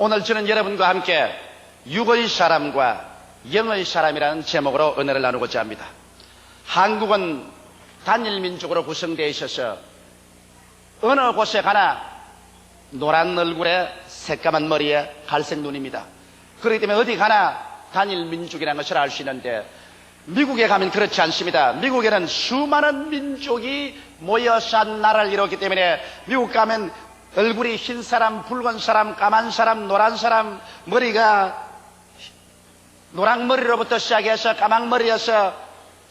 오늘 저는 여러분과 함께 육의 사람과 영의 사람이라는 제목으로 은혜를 나누고자 합니다. 한국은 단일 민족으로 구성되어 있어서 어느 곳에 가나 노란 얼굴에 새까만 머리에 갈색 눈입니다. 그렇기 때문에 어디 가나 단일 민족이라는 것을 알 수 있는데, 미국에 가면 그렇지 않습니다. 미국에는 수많은 민족이 모여 산 나라를 이뤘기 때문에 미국 가면 얼굴이 흰 사람, 붉은 사람, 까만 사람, 노란 사람, 머리가 노랑머리로부터 시작해서 까망머리여서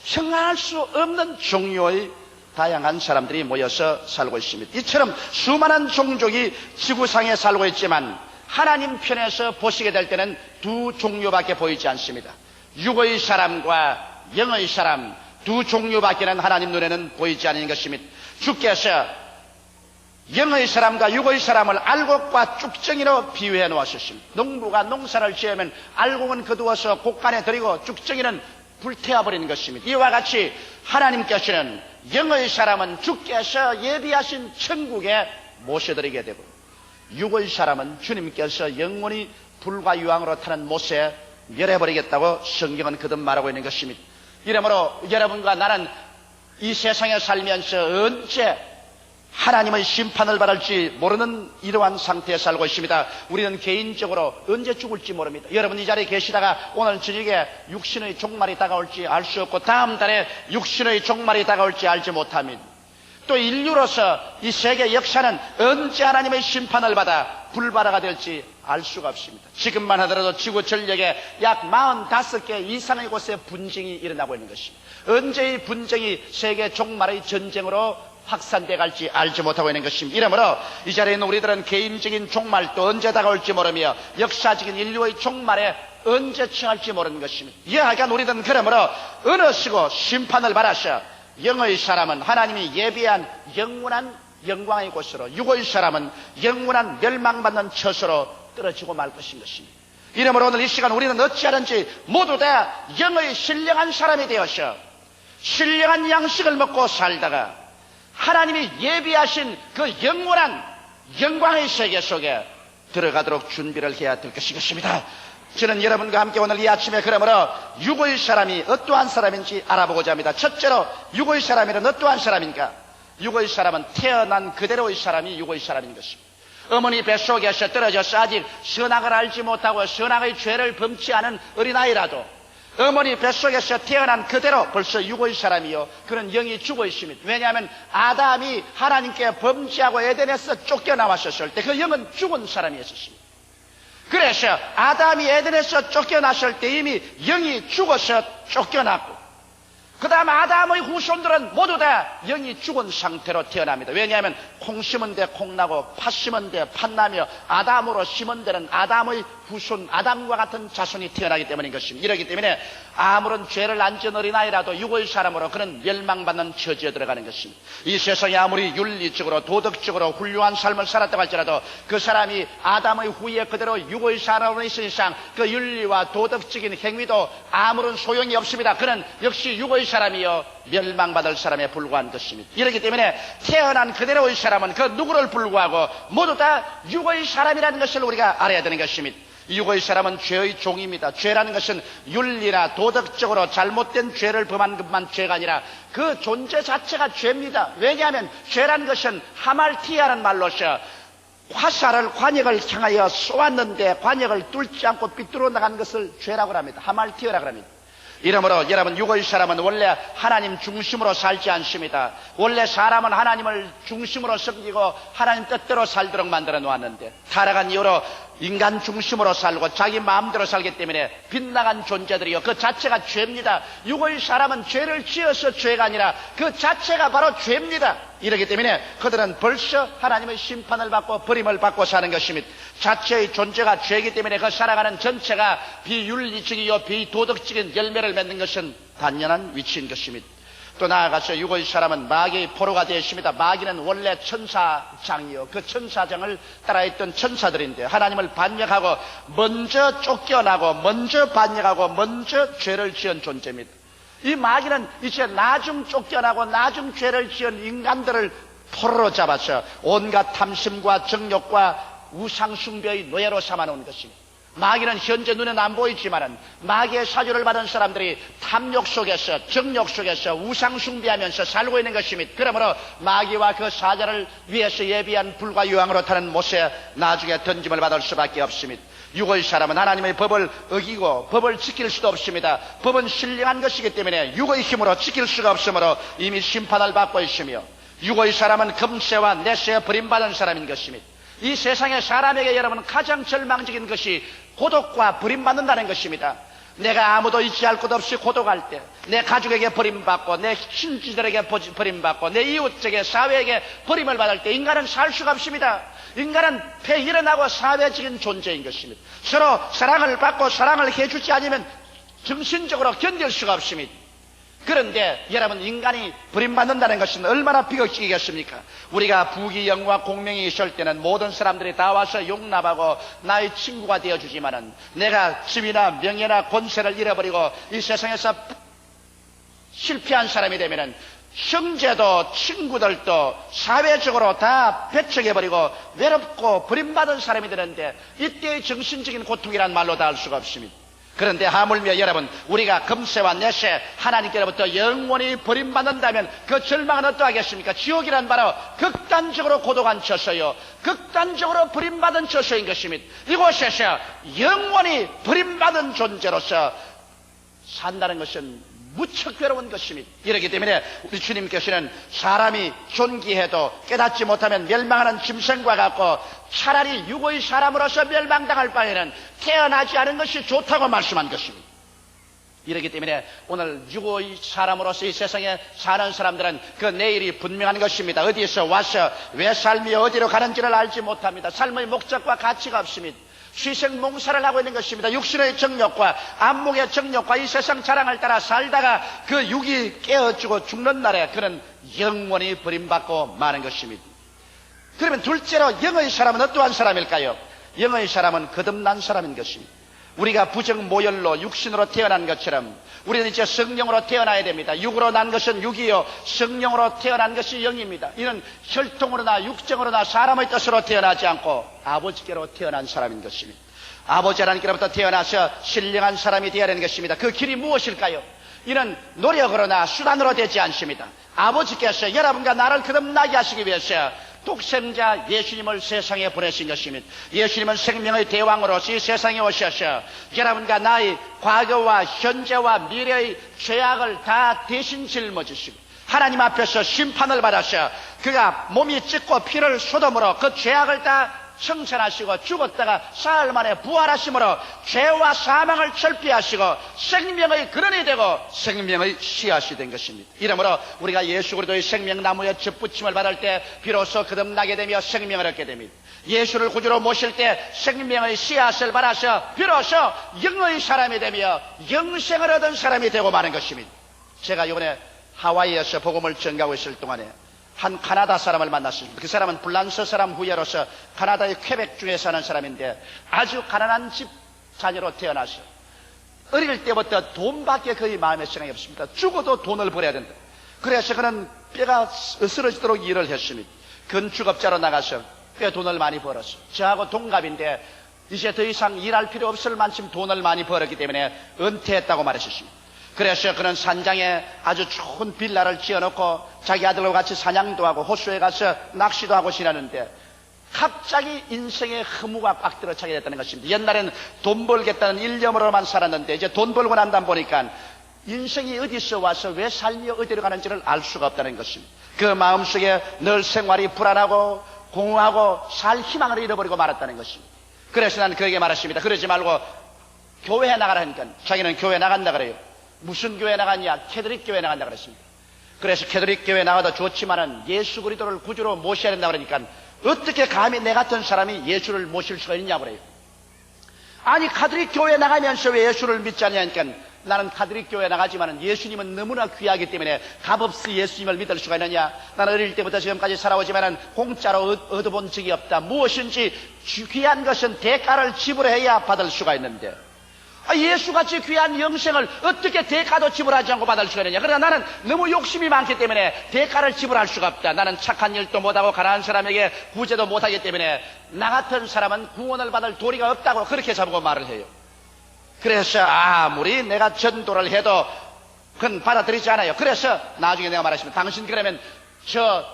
형할 수 없는 종류의 다양한 사람들이 모여서 살고 있습니다. 이처럼 수많은 종족이 지구상에 살고 있지만 하나님 편에서 보시게 될 때는 두 종류밖에 보이지 않습니다. 육의 사람과 영의 사람, 두 종류밖에는 하나님 눈에는 보이지 않는 것입니다. 주께서 영의 사람과 육의 사람을 알곡과 쭉정이로 비유해 놓으셨습니다. 농부가 농사를 지으면 알곡은 거두어서 곡간에 들이고 쭉정이는 불태워버리는 것입니다. 이와 같이 하나님께서는 영의 사람은 주께서 예비하신 천국에 모셔드리게 되고, 육의 사람은 주님께서 영원히 불과 유황으로 타는 못에 멸해버리겠다고 성경은 거듭 말하고 있는 것입니다. 이러므로 여러분과 나는 이 세상에 살면서 언제 하나님의 심판을 받을지 모르는 이러한 상태에 살고 있습니다. 우리는 개인적으로 언제 죽을지 모릅니다. 여러분 이 자리에 계시다가 오늘 저녁에 육신의 종말이 다가올지 알 수 없고, 다음 달에 육신의 종말이 다가올지 알지 못합니다. 또 인류로서 이 세계 역사는 언제 하나님의 심판을 받아 불바다가 될지 알 수가 없습니다. 지금만 하더라도 지구 전역에 약 45개 이상의 곳에 분쟁이 일어나고 있는 것입니다. 언제 이 분쟁이 세계 종말의 전쟁으로 확산돼 갈지 알지 못하고 있는 것입니다. 이러므로 이 자리에 있는 우리들은 개인적인 종말도 언제 다가올지 모르며 역사적인 인류의 종말에 언제 처할지 모르는 것입니다. 이하간 우리들은 그러므로 어느시고 심판을 받아서 영의 사람은 하나님이 예비한 영원한 영광의 곳으로, 육의 사람은 영원한 멸망받는 처소로 떨어지고 말 것입니다. 이러므로 오늘 이 시간 우리는 어찌하든지 모두 다 영의 신령한 사람이 되어서 신령한 양식을 먹고 살다가 하나님이 예비하신 그 영원한 영광의 세계 속에 들어가도록 준비를 해야 될 것이겠습니다. 저는 여러분과 함께 오늘 이 아침에 그러므로 육의 사람이 어떠한 사람인지 알아보고자 합니다. 첫째로 육의 사람이란 어떠한 사람인가? 육의 사람은 태어난 그대로의 사람이 육의 사람인 것입니다. 어머니 뱃속에서 떨어져서 아직 선악을 알지 못하고 선악의 죄를 범치 않은 어린아이라도 어머니 뱃속에서 태어난 그대로 벌써 육의 사람이요, 그는 영이 죽어 있습니다. 왜냐하면 아담이 하나님께 범죄하고 에덴에서 쫓겨나왔었을 때 그 영은 죽은 사람이었습니다. 그래서 아담이 에덴에서 쫓겨났을 때 이미 영이 죽어서 쫓겨났고, 그 다음 아담의 후손들은 모두 다 영이 죽은 상태로 태어납니다. 왜냐하면 콩 심은 데 콩 나고 팥 심은 데 팥 나며 아담으로 심은 데는 아담의 후손, 아담과 같은 자손이 태어나기 때문인 것입니다. 이러기 때문에 아무런 죄를 안 지은 어린아이라도 육의 사람으로 그는 멸망받는 처지에 들어가는 것입니다. 이 세상에 아무리 윤리적으로 도덕적으로 훌륭한 삶을 살았다고 할지라도 그 사람이 아담의 후예 그대로 육의 사람으로 있은 이상 그 윤리와 도덕적인 행위도 아무런 소용이 없습니다. 그는 역시 육의 사람이요 멸망받을 사람에 불과한 것입니다. 이렇기 때문에 태어난 그대로의 사람은 그 누구를 불구하고 모두 다 육의 사람이라는 것을 우리가 알아야 되는 것입니다. 육의 사람은 죄의 종입니다. 죄라는 것은 윤리나 도덕적으로 잘못된 죄를 범한 것만 죄가 아니라 그 존재 자체가 죄입니다. 왜냐하면 죄라는 것은 하말티아라는 말로서 화살을 관역을 향하여 쏘았는데 관역을 뚫지 않고 삐뚤어 나간 것을 죄라고 합니다. 하말티어라고 합니다. 이러므로 여러분, 육의 사람은 원래 하나님 중심으로 살지 않습니다. 원래 사람은 하나님을 중심으로 섬기고 하나님 뜻대로 살도록 만들어 놓았는데 타락한 이후로 인간 중심으로 살고 자기 마음대로 살기 때문에 빗나간 존재들이요, 그 자체가 죄입니다. 육의 사람은 죄를 지어서 죄가 아니라 그 자체가 바로 죄입니다. 이렇기 때문에 그들은 벌써 하나님의 심판을 받고 버림을 받고 사는 것입니다. 자체의 존재가 죄이기 때문에 그 살아가는 전체가 비윤리적이요 비도덕적인 열매를 맺는 것은 당연한 위치인 것입니다. 또 나아가서 육의 사람은 마귀의 포로가 되어 있습니다. 마귀는 원래 천사장이요, 그 천사장을 따라했던 천사들인데 하나님을 반역하고 먼저 쫓겨나고 먼저 반역하고 먼저 죄를 지은 존재입니다. 이 마귀는 이제 나중 쫓겨나고 나중 죄를 지은 인간들을 포로로 잡아서 온갖 탐심과 정욕과 우상숭배의 노예로 삼아놓은 것입니다. 마귀는 현재 눈에는 안 보이지만은 마귀의 사주를 받은 사람들이 탐욕 속에서, 정욕 속에서 우상숭배하면서 살고 있는 것입니다. 그러므로 마귀와 그 사자를 위해서 예비한 불과 유황으로 타는 못에 나중에 던짐을 받을 수밖에 없습니다. 육의 사람은 하나님의 법을 어기고 법을 지킬 수도 없습니다. 법은 신령한 것이기 때문에 육의 힘으로 지킬 수가 없으므로 이미 심판을 받고 있으며, 육의 사람은 금세와 내세에 버림받은 사람인 것입니다. 이 세상에 사람에게 여러분 가장 절망적인 것이 고독과 버림받는다는 것입니다. 내가 아무도 있지 할 것 없이 고독할 때, 내 가족에게 버림받고, 내 친지들에게 버림받고, 내 이웃에게, 사회에게 버림을 받을 때 인간은 살 수가 없습니다. 인간은 폐일어나고 사회적인 존재인 것입니다. 서로 사랑을 받고 사랑을 해주지 않으면 정신적으로 견딜 수가 없습니다. 그런데 여러분, 인간이 버림받는다는 것은 얼마나 비극적이겠습니까? 우리가 부귀 영화 공명이 있을 때는 모든 사람들이 다 와서 용납하고 나의 친구가 되어주지만은, 내가 집이나 명예나 권세를 잃어버리고 이 세상에서 실패한 사람이 되면은 형제도 친구들도 사회적으로 다 배척해버리고 외롭고 버림받은 사람이 되는데, 이때의 정신적인 고통이란 말로 다 할 수가 없습니다. 그런데 하물며 여러분, 우리가 금세와 내세 하나님께로부터 영원히 버림받는다면 그 절망은 어떠하겠습니까? 지옥이란 바로 극단적으로 고독한 처소요, 극단적으로 버림받은 처소인 것입니다. 이곳에서 영원히 버림받은 존재로서 산다는 것은 무척 괴로운 것입니다. 이렇기 때문에 우리 주님께서는 사람이 존귀해도 깨닫지 못하면 멸망하는 짐승과 같고, 차라리 육의 사람으로서 멸망당할 바에는 태어나지 않은 것이 좋다고 말씀한 것입니다. 이렇기 때문에 오늘 육의 사람으로서 이 세상에 사는 사람들은 그 내일이 분명한 것입니다. 어디에서 와서 왜 삶이 어디로 가는지를 알지 못합니다. 삶의 목적과 가치가 없습니다. 시생몽사를 하고 있는 것입니다. 육신의 정욕과 안목의 정욕과 이 세상 자랑을 따라 살다가 그 육이 깨어지고 죽는 날에 그는 영원히 버림받고 마는 것입니다. 그러면 둘째로 영의 사람은 어떠한 사람일까요? 영의 사람은 거듭난 사람인 것입니다. 우리가 부정모열로 육신으로 태어난 것처럼 우리는 이제 성령으로 태어나야 됩니다. 육으로 난 것은 육이요, 성령으로 태어난 것이 영입니다. 이는 혈통으로나 육정으로나 사람의 뜻으로 태어나지 않고 아버지께로 태어난 사람인 것입니다. 아버지 하나님께로부터 태어나서 신령한 사람이 되어야 하는 것입니다. 그 길이 무엇일까요? 이는 노력으로나 수단으로 되지 않습니다. 아버지께서 여러분과 나를 거듭나게 하시기 위해서 독생자 예수님을 세상에 보내신 것입니다. 예수님은 생명의 대왕으로서 이 세상에 오셔서 여러분과 나의 과거와 현재와 미래의 죄악을 다 대신 짊어지시고 하나님 앞에서 심판을 받아서 그가 몸이 찢고 피를 쏟음으로 그 죄악을 다 청산하시고 죽었다가 사흘 만에 부활하심으로 죄와 사망을 철폐하시고 생명의 근원이 되고 생명의 씨앗이 된 것입니다. 이러므로 우리가 예수 그리스도의 생명나무에 접붙임을 받을 때 비로소 거듭나게 되며 생명을 얻게 됩니다. 예수를 구주로 모실 때 생명의 씨앗을 받아서 비로소 영의 사람이 되며 영생을 얻은 사람이 되고 마는 것입니다. 제가 이번에 하와이에서 복음을 전가하고 있을 동안에 한 카나다 사람을 만났습니다. 그 사람은 불란서 사람 후예로서 카나다의 퀘벡주에 사는 사람인데 아주 가난한 집 자녀로 태어나서 어릴 때부터 돈밖에 거의 마음에 생각이 없습니다. 죽어도 돈을 벌어야 된다. 그래서 그는 뼈가 으스러지도록 일을 했습니다. 건축업자로 나가서 꽤 돈을 많이 벌었어요. 저하고 동갑인데 이제 더 이상 일할 필요 없을 만큼 돈을 많이 벌었기 때문에 은퇴했다고 말했습니다. 그래서 그는 산장에 아주 좋은 빌라를 지어놓고 자기 아들과 같이 사냥도 하고 호수에 가서 낚시도 하고 지내는데 갑자기 인생의 허무가 꽉 들어차게 됐다는 것입니다. 옛날에는 돈 벌겠다는 일념으로만 살았는데 이제 돈 벌고 난다 보니까 인생이 어디서 와서 왜 삶이 어디로 가는지를 알 수가 없다는 것입니다. 그 마음속에 늘 생활이 불안하고 공허하고 살 희망을 잃어버리고 말았다는 것입니다. 그래서 나는 그에게 말했습니다. 그러지 말고 교회에 나가라 하니까 자기는 교회 나간다 그래요. 무슨 교회 나갔냐? 캐톨릭 교회 나간다 그랬습니다. 그래서 캐톨릭 교회 나가도 좋지만은 예수 그리스도를 구주로 모셔야 된다 그러니까 어떻게 감히 내 같은 사람이 예수를 모실 수가 있냐고 그래요. 아니 가톨릭 교회 나가면서 왜 예수를 믿지 않냐니까 나는 가톨릭 교회 나가지만은 예수님은 너무나 귀하기 때문에 값없이 예수님을 믿을 수가 있느냐? 나는 어릴 때부터 지금까지 살아오지만은 공짜로 얻어본 적이 없다. 무엇인지 귀한 것은 대가를 지불해야 받을 수가 있는데 예수같이 귀한 영생을 어떻게 대가도 지불하지 않고 받을 수가 있느냐. 그러나 나는 너무 욕심이 많기 때문에 대가를 지불할 수가 없다. 나는 착한 일도 못하고 가난한 사람에게 구제도 못하기 때문에 나 같은 사람은 구원을 받을 도리가 없다고 그렇게 저보고 말을 해요. 그래서 아무리 내가 전도를 해도 그건 받아들이지 않아요. 그래서 나중에 내가 말하시면 당신 그러면 저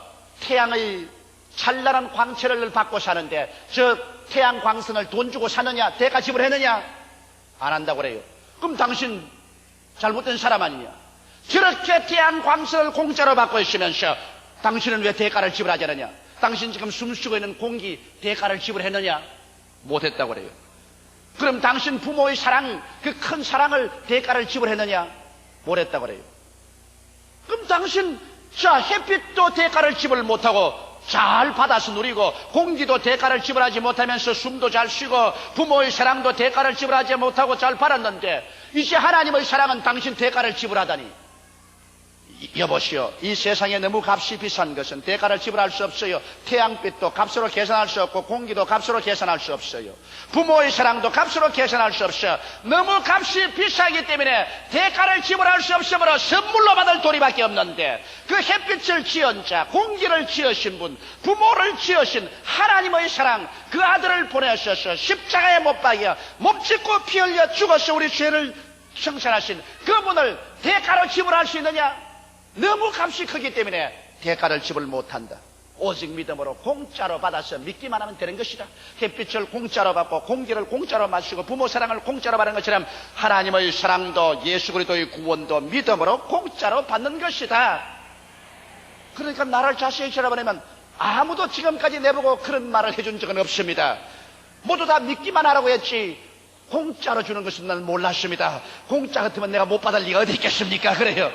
태양의 찬란한 광채를 받고 사는데 저 태양 광선을 돈 주고 사느냐, 대가 지불했느냐? 안 한다고 그래요. 그럼 당신 잘못된 사람 아니냐? 저렇게 태양 광선을 공짜로 받고 있으면서 당신은 왜 대가를 지불하지 않느냐? 당신 지금 숨쉬고 있는 공기 대가를 지불했느냐? 못했다고 그래요. 그럼 당신 부모의 사랑, 그 큰 사랑을 대가를 지불했느냐? 못했다고 그래요. 그럼 당신 햇빛도 대가를 지불 못하고 잘 받아서 누리고 공기도 대가를 지불하지 못하면서 숨도 잘 쉬고 부모의 사랑도 대가를 지불하지 못하고 잘 받았는데 이제 하나님의 사랑은 당신 대가를 지불하다니. 여보시오, 이 세상에 너무 값이 비싼 것은 대가를 지불할 수 없어요. 태양빛도 값으로 계산할 수 없고 공기도 값으로 계산할 수 없어요. 부모의 사랑도 값으로 계산할 수 없어요. 너무 값이 비싸기 때문에 대가를 지불할 수 없으므로 선물로 받을 도리밖에 없는데 그 햇빛을 지은 자, 공기를 지으신 분, 부모를 지으신 하나님의 사랑, 그 아들을 보내셔서 십자가에 못 박여 몸짓고 피 흘려 죽어서 우리 죄를 청산하신 그분을 대가로 지불할 수 있느냐? 너무 값이 크기 때문에 대가를 지불 못한다. 오직 믿음으로 공짜로 받아서 믿기만 하면 되는 것이다. 햇빛을 공짜로 받고 공기를 공짜로 마시고 부모 사랑을 공짜로 받는 것처럼 하나님의 사랑도 예수 그리스도의 구원도 믿음으로 공짜로 받는 것이다. 그러니까 나를 자세히 쳐다보면 아무도 지금까지 내보고 그런 말을 해준 적은 없습니다. 모두 다 믿기만 하라고 했지 공짜로 주는 것은 난 몰랐습니다. 공짜 같으면 내가 못 받을 리가 어디 있겠습니까? 그래요.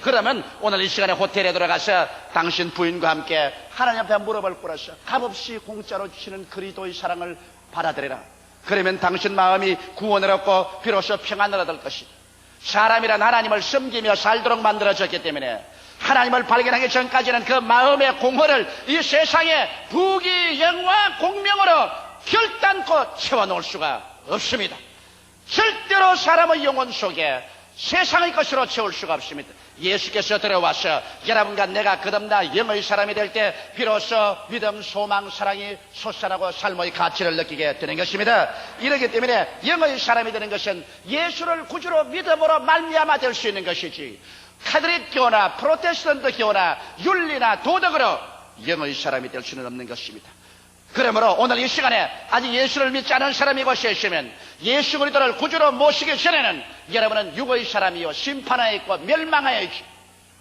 그러면 오늘 이 시간에 호텔에 들어가서 당신 부인과 함께 하나님 앞에 물어볼 거라서 값없이 공짜로 주시는 그리스도의 사랑을 받아들여라. 그러면 당신 마음이 구원을 얻고 비로소 평안을 얻을 것이다. 사람이란 하나님을 섬기며 살도록 만들어졌기 때문에 하나님을 발견하기 전까지는 그 마음의 공허를 이 세상에 부귀 영화 공명으로 결단코 채워놓을 수가 없습니다. 절대로 사람의 영혼 속에 세상의 것으로 채울 수가 없습니다. 예수께서 들어와서 여러분과 내가 거듭나 영의 사람이 될 때 비로소 믿음, 소망, 사랑이 솟아나고 삶의 가치를 느끼게 되는 것입니다. 이렇기 때문에 영의 사람이 되는 것은 예수를 구주로 믿음으로 말미암아 될 수 있는 것이지 카톨릭 교나 프로테스탄트 교나 윤리나 도덕으로 영의 사람이 될 수는 없는 것입니다. 그러므로 오늘 이 시간에 아직 예수를 믿지 않은 사람이 곳에 있으면 예수 그리스도를 구주로 모시기 전에는 여러분은 육의 사람이요 심판하에 있고 멸망하에 있고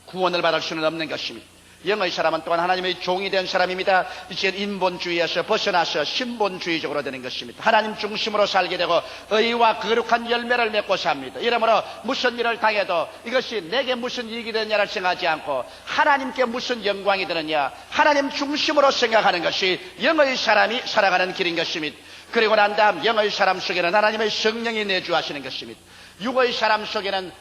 구원을 받을 수는 없는 것입니다. 영의 사람은 또한 하나님의 종이 된 사람입니다. 이제 인본주의에서 벗어나서 신본주의적으로 되는 것입니다. 하나님 중심으로 살게 되고 의와 거룩한 열매를 맺고 삽니다. 이러므로 무슨 일을 당해도 이것이 내게 무슨 이익이 되느냐를 생각하지 않고 하나님께 무슨 영광이 되느냐 하나님 중심으로 생각하는 것이 영의 사람이 살아가는 길인 것입니다. 그리고 난 다음 영의 사람 속에는 하나님의 성령이 내주하시는 것입니다. 육의 사람 속에는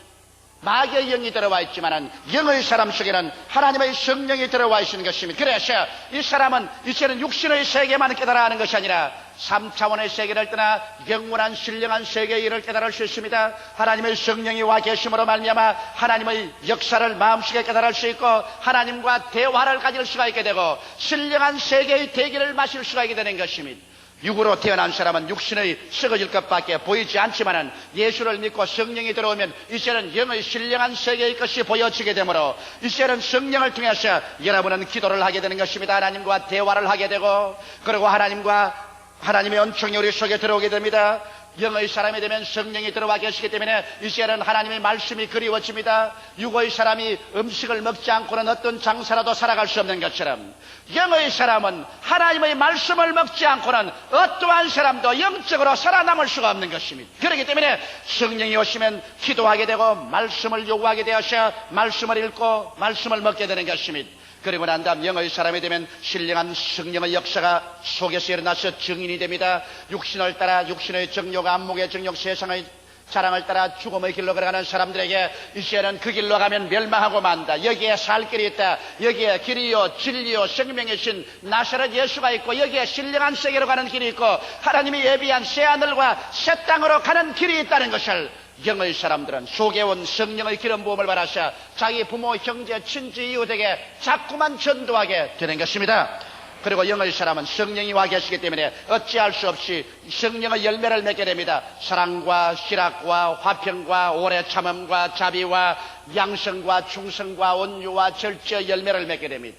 마귀의 영이 들어와 있지만은 영의 사람 속에는 하나님의 성령이 들어와 있는 것입니다. 그래서 이 사람은 이제는 육신의 세계만 깨달아 하는 것이 아니라 3차원의 세계를 떠나 영원한 신령한 세계의 일을 깨달을 수 있습니다. 하나님의 성령이 와 계심으로 말미암아 하나님의 역사를 마음속에 깨달을 수 있고 하나님과 대화를 가질 수가 있게 되고 신령한 세계의 대기를 마실 수가 있게 되는 것입니다. 육으로 태어난 사람은 육신의 썩어질 것밖에 보이지 않지만은 예수를 믿고 성령이 들어오면 이제는 영의 신령한 세계의 것이 보여지게 되므로 이제는 성령을 통해서 여러분은 기도를 하게 되는 것입니다. 하나님과 대화를 하게 되고 그리고 하나님의 은총이 우리 속에 들어오게 됩니다. 영의 사람이 되면 성령이 들어와 계시기 때문에 이제는 하나님의 말씀이 그리워집니다. 육의 사람이 음식을 먹지 않고는 어떤 장사라도 살아갈 수 없는 것처럼 영의 사람은 하나님의 말씀을 먹지 않고는 어떠한 사람도 영적으로 살아남을 수가 없는 것입니다. 그렇기 때문에 성령이 오시면 기도하게 되고 말씀을 요구하게 되어서 말씀을 읽고 말씀을 먹게 되는 것입니다. 그리고 난 다음 영의 사람이 되면 신령한 성령의 역사가 속에서 일어나서 증인이 됩니다. 육신을 따라 육신의 정욕, 안목의 정욕, 세상의 사랑을 따라 죽음의 길로 걸어가는 사람들에게 이제는 그 길로 가면 멸망하고 만다. 여기에 살 길이 있다. 여기에 길이요 진리요 생명의 신 나사렛 예수가 있고, 여기에 신령한 세계로 가는 길이 있고, 하나님이 예비한 새하늘과 새 땅으로 가는 길이 있다는 것을 영의 사람들은 속에 온 성령의 기름 부음을 받아서 자기 부모, 형제, 친지, 이웃에게 자꾸만 전도하게 되는 것입니다. 그리고 영의 사람은 성령이 와 계시기 때문에 어찌할 수 없이 성령의 열매를 맺게 됩니다. 사랑과 희락과 화평과 오래 참음과 자비와 양성과 충성과 온유와 절제의 열매를 맺게 됩니다.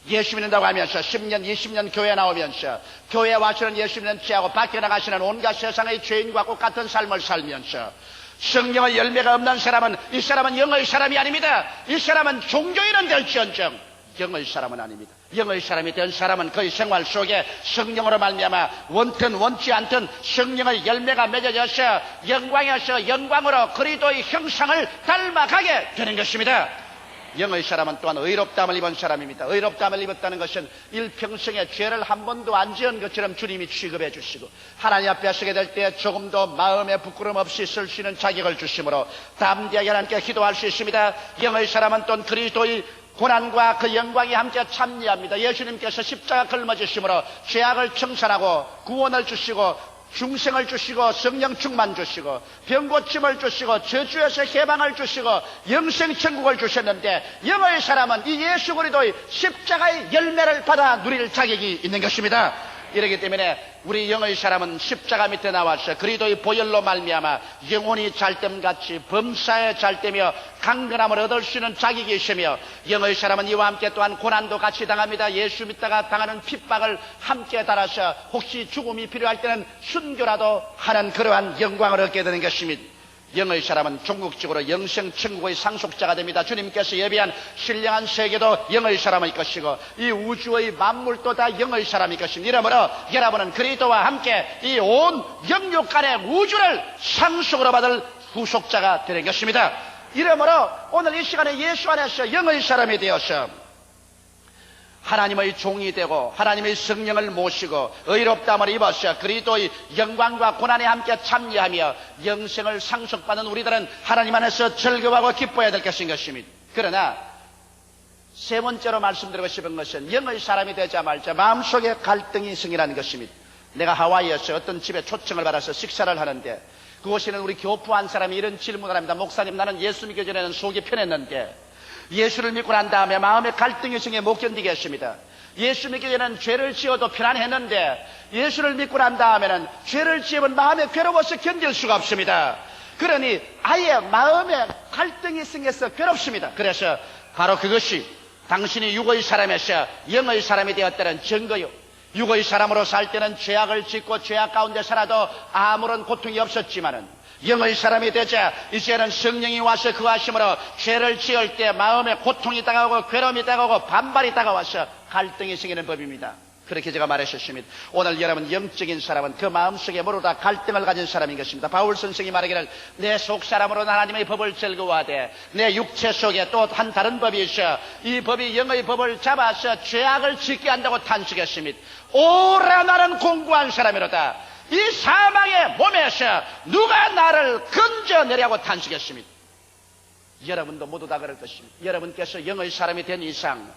예수 믿는다고 하면서 10년 20년 교회 나오면서 교회에 와서는 예수 믿는 체하고 밖에 나가시는 온갖 세상의 죄인과 똑같은 삶을 살면서 성령의 열매가 없는 사람은, 이 사람은 영의 사람이 아닙니다. 이 사람은 종교인은 될지언정 영의 사람은 아닙니다. 영의 사람이 된 사람은 그의 생활 속에 성령으로 말미암아 원든 원치 않든 성령의 열매가 맺어져서 영광에서 영광으로 그리스도의 형상을 닮아가게 되는 것입니다. 영의 사람은 또한 의롭다함을 입은 사람입니다. 의롭다함을 입었다는 것은 일평생에 죄를 한 번도 안 지은 것처럼 주님이 취급해 주시고, 하나님 앞에 서게 될 때 조금도 마음에 부끄럼 없이 쓸 수 있는 자격을 주심으로 담대하게 하나님께 기도할 수 있습니다. 영의 사람은 또한 그리스도의 고난과 그 영광이 함께 참여합니다. 예수님께서 십자가 걸머지심으로 죄악을 청산하고 구원을 주시고 중생을 주시고 성령 충만 주시고 병고침을 주시고 저주에서 해방을 주시고 영생천국을 주셨는데, 영의 사람은 이 예수 그리스도의 십자가의 열매를 받아 누릴 자격이 있는 것입니다. 이렇기 때문에 우리 영의 사람은 십자가 밑에 나와서 그리스도의 보혈로 말미암아 영혼이 잘됨같이 범사에 잘되며 강건함을 얻을 수 있는 자격이 있으며, 영의 사람은 이와 함께 또한 고난도 같이 당합니다. 예수 믿다가 당하는 핍박을 함께 달아서 혹시 죽음이 필요할 때는 순교라도 하는 그러한 영광을 얻게 되는 것입니다. 영의 사람은 종국적으로 영생천국의 상속자가 됩니다. 주님께서 예비한 신령한 세계도 영의 사람의 것이고 이 우주의 만물도 다 영의 사람의 것입니다. 이러므로 여러분은 그리스도와 함께 이 온 영육간의 우주를 상속으로 받을 후속자가 되는 것입니다. 이러므로 오늘 이 시간에 예수 안에서 영의 사람이 되어서 하나님의 종이 되고 하나님의 성령을 모시고 의롭다함을 입어서 그리스도의 영광과 고난에 함께 참여하며 영생을 상속받는 우리들은 하나님 안에서 즐거워하고 기뻐해야 될 것입니다. 그러나 세 번째로 말씀드리고 싶은 것은 영의 사람이 되자 말자 마음속에 갈등이 생기라는 것입니다. 내가 하와이에서 어떤 집에 초청을 받아서 식사를 하는데, 그곳에는 우리 교포 한 사람이 이런 질문을 합니다. 목사님, 나는 예수 믿기 전에는 속이 편했는데 예수를 믿고 난 다음에 마음의 갈등이 생겨 못 견디겠습니다. 예수 믿기 전에는 죄를 지어도 편안했는데 예수를 믿고 난 다음에는 죄를 지으면 마음에 괴로워서 견딜 수가 없습니다. 그러니 아예 마음에 갈등이 생겨서 괴롭습니다. 그래서 바로 그것이 당신이 육의 사람에서 영의 사람이 되었다는 증거요. 육의 사람으로 살 때는 죄악을 짓고 죄악 가운데 살아도 아무런 고통이 없었지만은 영의 사람이 되자 이제는 성령이 와서 그하심으로 죄를 지을 때 마음에 고통이 다가오고 괴로움이 다가오고 반발이 다가와서 갈등이 생기는 법입니다. 그렇게 제가 말했었습니다. 오늘 여러분 영적인 사람은 그 마음속에 모두 다 갈등을 가진 사람인 것입니다. 바울 선생이 말하기를 내 속사람으로는 하나님의 법을 즐거워하되 내 육체 속에 또 한 다른 법이 있어 이 법이 영의 법을 잡아서 죄악을 짓게 한다고 탄식했습니다. 오라 나는 공고한 사람이로다. 이 사망의 몸에서 누가 나를 건져내려고 탄식했습니다. 여러분도 모두 다 그럴 것입니다. 여러분께서 영의 사람이 된 이상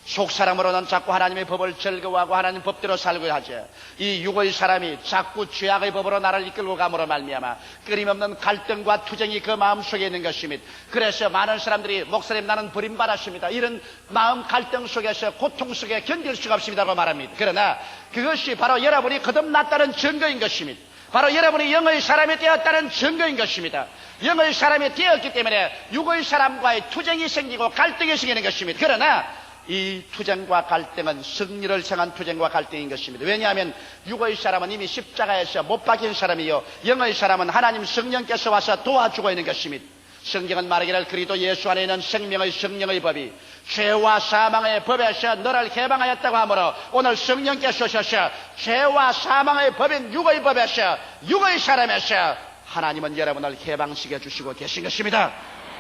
속사람으로는 자꾸 하나님의 법을 즐거워하고 하나님 법대로 살고 하죠. 이 육의 사람이 자꾸 죄악의 법으로 나를 이끌고 감으로 말미암아 끊임없는 갈등과 투쟁이 그 마음속에 있는 것입니다. 그래서 많은 사람들이 목사님 나는 버림받았습니다. 이런 마음 갈등 속에서 고통 속에 견딜 수가 없습니다고 말합니다. 그러나 그것이 바로 여러분이 거듭났다는 증거인 것입니다. 바로 여러분이 영의 사람이 되었다는 증거인 것입니다. 영의 사람이 되었기 때문에 육의 사람과의 투쟁이 생기고 갈등이 생기는 것입니다. 그러나 이 투쟁과 갈등은 승리를 향한 투쟁과 갈등인 것입니다. 왜냐하면 육의 사람은 이미 십자가에서 못 박힌 사람이요 영의 사람은 하나님 성령께서 와서 도와주고 있는 것입니다. 성경은 말하기를 그리스도 예수 안에 있는 생명의 성령의 법이 죄와 사망의 법에서 너를 해방하였다고 하므로 오늘 성령께서 오셔서 죄와 사망의 법인 육의 법에서 육의 사람에서 하나님은 여러분을 해방시켜 주시고 계신 것입니다.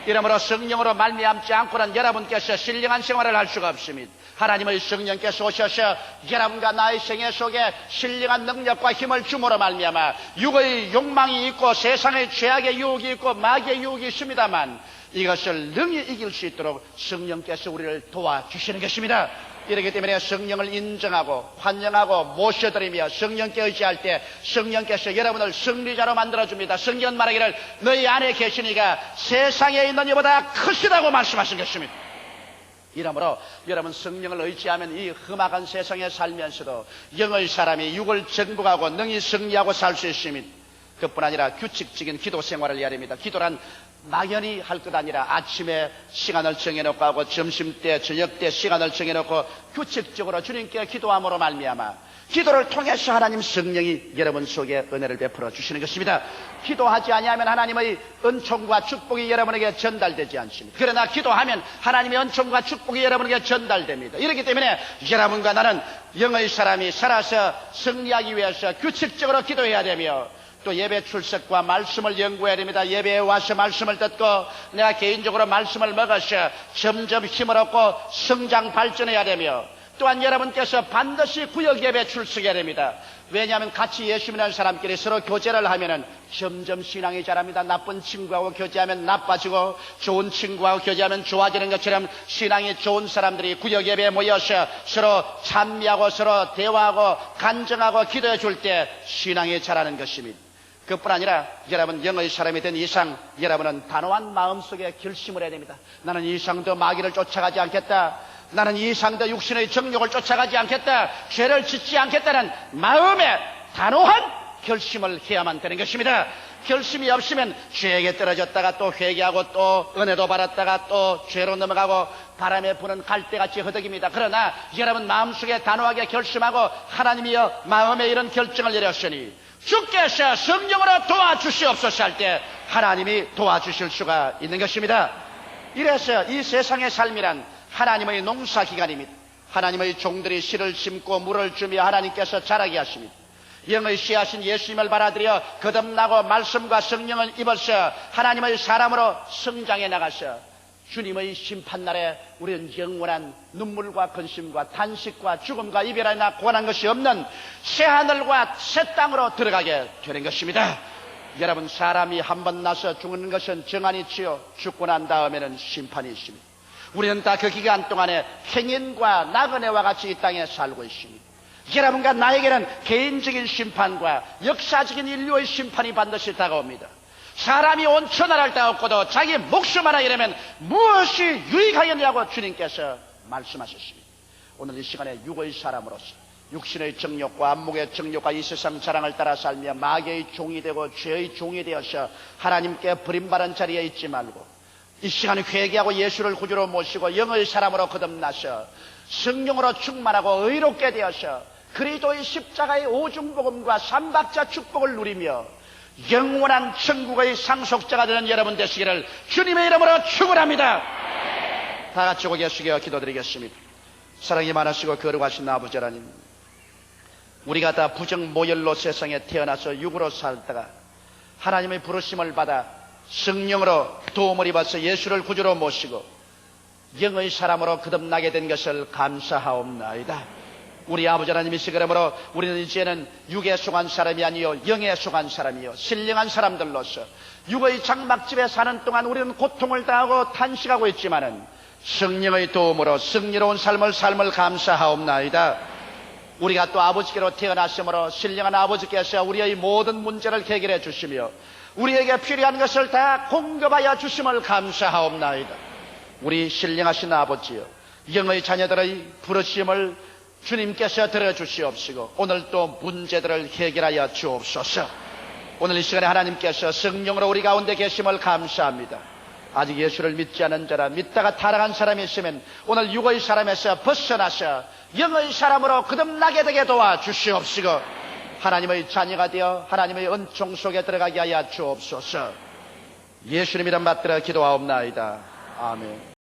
이러므로 성령으로 말미암지 않고는 여러분께서 신령한 생활을 할 수가 없습니다. 하나님의 성령께서 오셔서 여러분과 나의 생애 속에 신령한 능력과 힘을 줌으로 말미암아 육의 욕망이 있고 세상의 죄악의 유혹이 있고 마귀의 유혹이 있습니다만 이것을 능히 이길 수 있도록 성령께서 우리를 도와주시는 것입니다. 이렇기 때문에 성령을 인정하고 환영하고 모셔드리며 성령께 의지할 때 성령께서 여러분을 승리자로 만들어줍니다. 성경은 말하기를 너희 안에 계시니가 세상에 있는 이보다 크시다고 말씀하신 것입니다. 이러므로 여러분 성령을 의지하면 이 험악한 세상에 살면서도 영의 사람이 육을 정복하고 능히 승리하고 살 수 있습니다. 그뿐 아니라 규칙적인 기도 생활을 해야 됩니다. 기도란 막연히 할 것 아니라 아침에 시간을 정해놓고 하고 점심때 저녁때 시간을 정해놓고 규칙적으로 주님께 기도함으로 말미암아 기도를 통해서 하나님 성령이 여러분 속에 은혜를 베풀어 주시는 것입니다. 기도하지 아니하면 하나님의 은총과 축복이 여러분에게 전달되지 않습니다. 그러나 기도하면 하나님의 은총과 축복이 여러분에게 전달됩니다. 이렇기 때문에 여러분과 나는 영의 사람이 살아서 승리하기 위해서 규칙적으로 기도해야 되며 또 예배 출석과 말씀을 연구해야 됩니다. 예배에 와서 말씀을 듣고 내가 개인적으로 말씀을 먹어서 점점 힘을 얻고 성장 발전해야 되며 또한 여러분께서 반드시 구역 예배 출석해야 됩니다. 왜냐하면 같이 예수 믿는 사람끼리 서로 교제를 하면은 점점 신앙이 자랍니다. 나쁜 친구하고 교제하면 나빠지고 좋은 친구하고 교제하면 좋아지는 것처럼 신앙이 좋은 사람들이 구역 예배에 모여서 서로 찬미하고 서로 대화하고 간증하고 기도해 줄 때 신앙이 자라는 것입니다. 그뿐 아니라 여러분 영의 사람이 된 이상 여러분은 단호한 마음속에 결심을 해야 됩니다. 나는 이 이상 더 마귀를 쫓아가지 않겠다. 나는 이 이상 더 육신의 정욕을 쫓아가지 않겠다. 죄를 짓지 않겠다는 마음의 단호한 결심을 해야만 되는 것입니다. 결심이 없으면 죄에게 떨어졌다가 또 회개하고 또 은혜도 받았다가 또 죄로 넘어가고 바람에 부는 갈대같이 허덕입니다. 그러나 여러분 마음속에 단호하게 결심하고 하나님이여 마음에 이런 결정을 내렸으니 주께서 성령으로 도와주시옵소서 할 때 하나님이 도와주실 수가 있는 것입니다. 이래서 이 세상의 삶이란 하나님의 농사기간입니다. 하나님의 종들이 씨를 심고 물을 주며 하나님께서 자라게 하십니다. 영의 씨하신 예수님을 받아들여 거듭나고 말씀과 성령을 입어서 하나님의 사람으로 성장해 나가서 주님의 심판날에 우리는 영원한 눈물과 근심과 탄식과 죽음과 이별이나 고난한 것이 없는 새하늘과 새 땅으로 들어가게 되는 것입니다. 여러분 사람이 한 번 나서 죽는 것은 정한이지요. 죽고 난 다음에는 심판이 있습니다. 우리는 다 그 기간 동안에 행인과 나그네와 같이 이 땅에 살고 있습니다. 여러분과 나에게는 개인적인 심판과 역사적인 인류의 심판이 반드시 다가옵니다. 사람이 온 천하를 다 얻고도 자기 목숨 하나 잃으면 무엇이 유익하겠냐고 주님께서 말씀하셨습니다. 오늘 이 시간에 육의 사람으로서 육신의 정욕과 안목의 정욕과 이 세상 자랑을 따라 살며 마귀의 종이 되고 죄의 종이 되어서 하나님께 버림받은 자리에 있지 말고 이 시간에 회개하고 예수를 구주로 모시고 영의 사람으로 거듭나서 성령으로 충만하고 의롭게 되어서 그리스도의 십자가의 오중복음과 삼박자 축복을 누리며 영원한 천국의 상속자가 되는 여러분 되시기를 주님의 이름으로 축원합니다. 다 같이 고개 숙여 기도드리겠습니다. 사랑이 많으시고 거룩하신 아버지 하나님, 우리가 다 부정모혈로 세상에 태어나서 육으로 살다가 하나님의 부르심을 받아 성령으로 도움을 입어서 예수를 구주로 모시고 영의 사람으로 거듭나게 된 것을 감사하옵나이다. 우리 아버지 하나님이시 그러므로 우리는 이제는 육에 속한 사람이 아니요 영에 속한 사람이요 신령한 사람들로서 육의 장막집에 사는 동안 우리는 고통을 당하고 탄식하고 있지만은 성령의 도움으로 승리로운 삶을 감사하옵나이다. 우리가 또 아버지께로 태어났으므로 신령한 아버지께서 우리의 모든 문제를 해결해 주시며 우리에게 필요한 것을 다 공급하여 주심을 감사하옵나이다. 우리 신령하신 아버지여, 영의 자녀들의 부르심을 주님께서 들어주시옵시고 오늘 또 문제들을 해결하여 주옵소서. 오늘 이 시간에 하나님께서 성령으로 우리 가운데 계심을 감사합니다. 아직 예수를 믿지 않은 자라 믿다가 타락한 사람이 있으면 오늘 육의 사람에서 벗어나서 영의 사람으로 거듭나게 되게 도와주시옵시고 하나님의 자녀가 되어 하나님의 은총 속에 들어가게 하여 주옵소서. 예수님 이름 받들어 기도하옵나이다. 아멘.